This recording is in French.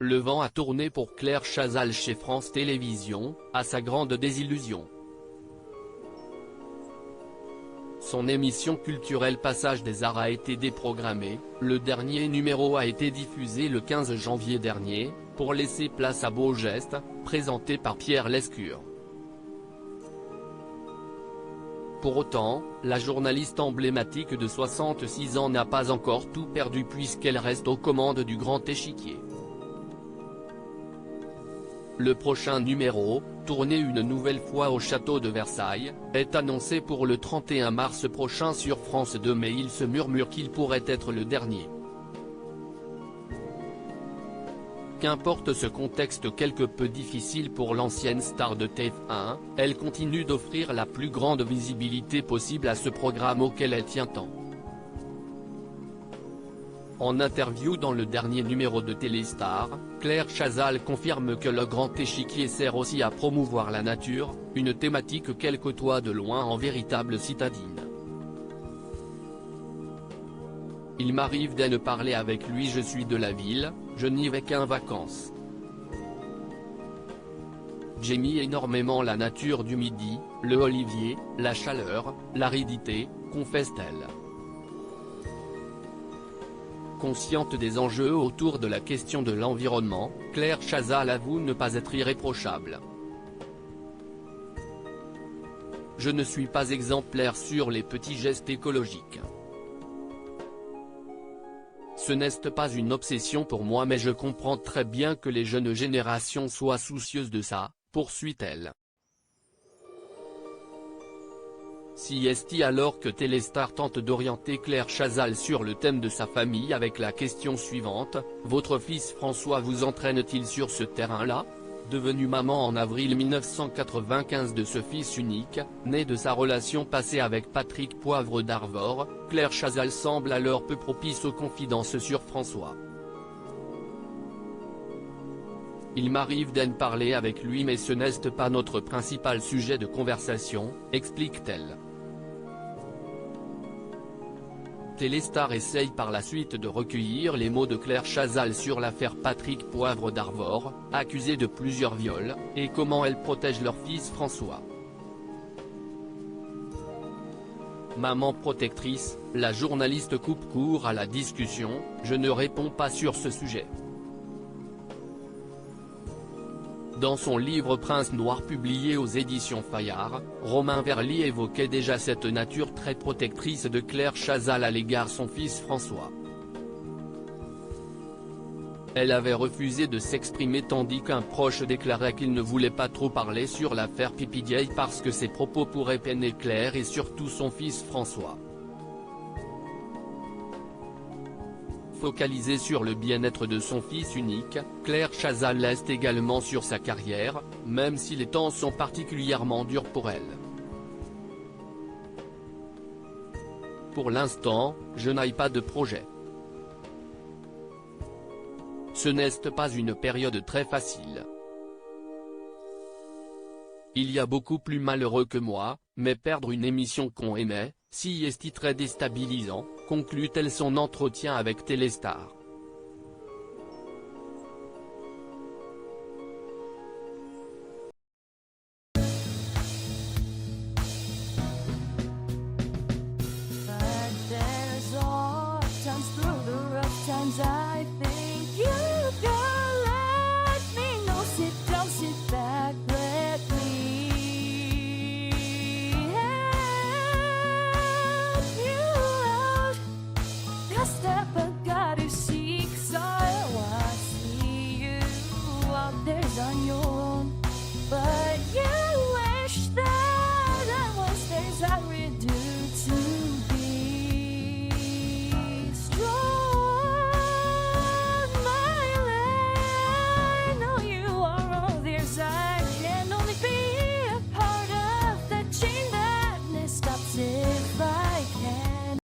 le vent a tourné pour Claire Chazal chez France Télévisions, à sa grande désillusion. Son émission culturelle Passage des Arts a été déprogrammée, le dernier numéro a été diffusé le 15 janvier dernier, pour laisser place à Beaux Gestes, présenté par Pierre Lescure. Pour autant, la journaliste emblématique de 66 ans n'a pas encore tout perdu puisqu'elle reste aux commandes du Grand Échiquier. Le prochain numéro, tourné une nouvelle fois au château de Versailles, est annoncé pour le 31 mars prochain sur France 2 mais il se murmure qu'il pourrait être le dernier. Qu'importe ce contexte quelque peu difficile pour l'ancienne star de TF1, elle continue d'offrir la plus grande visibilité possible à ce programme auquel elle tient tant. En interview dans le dernier numéro de Téléstar, Claire Chazal confirme que le Grand Échiquier sert aussi à promouvoir la nature, une thématique qu'elle côtoie de loin en véritable citadine. Il m'arrive de parler avec lui, je suis de la ville, je n'y vais qu'en vacances. J'aime énormément la nature du Midi, le olivier, la chaleur, l'aridité, confesse-t-elle. Consciente des enjeux autour de la question de l'environnement, Claire Chazal avoue ne pas être irréprochable. Je ne suis pas exemplaire sur les petits gestes écologiques. Ce n'est pas une obsession pour moi mais je comprends très bien que les jeunes générations soient soucieuses de ça, poursuit-elle. CST alors que Téléstar tente d'orienter Claire Chazal sur le thème de sa famille avec la question suivante, votre fils François vous entraîne-t-il sur ce terrain-là ? Devenue maman en avril 1995 de ce fils unique, né de sa relation passée avec Patrick Poivre d'Arvor, Claire Chazal semble alors peu propice aux confidences sur François. Il m'arrive d'en parler avec lui mais ce n'est pas notre principal sujet de conversation, explique-t-elle. Téléstar essaye par la suite de recueillir les mots de Claire Chazal sur l'affaire Patrick Poivre d'Arvor, accusé de plusieurs viols, et comment elle protège leur fils François. Maman protectrice, la journaliste coupe court à la discussion, je ne réponds pas sur ce sujet. Dans son livre Prince Noir publié aux éditions Fayard, Romain Verly évoquait déjà cette nature très protectrice de Claire Chazal à l'égard son fils François. Elle avait refusé de s'exprimer tandis qu'un proche déclarait qu'il ne voulait pas trop parler sur l'affaire Pipidiaye parce que ses propos pourraient peiner Claire et surtout son fils François. Focalisée sur le bien-être de son fils unique, Claire Chazal reste également sur sa carrière, même si les temps sont particulièrement durs pour elle. Pour l'instant, je n'ai pas de projet. Ce n'est pas une période très facile. Il y a beaucoup plus malheureux que moi, mais perdre une émission qu'on aimait, si est très déstabilisant, conclut-elle son entretien avec Téléstar.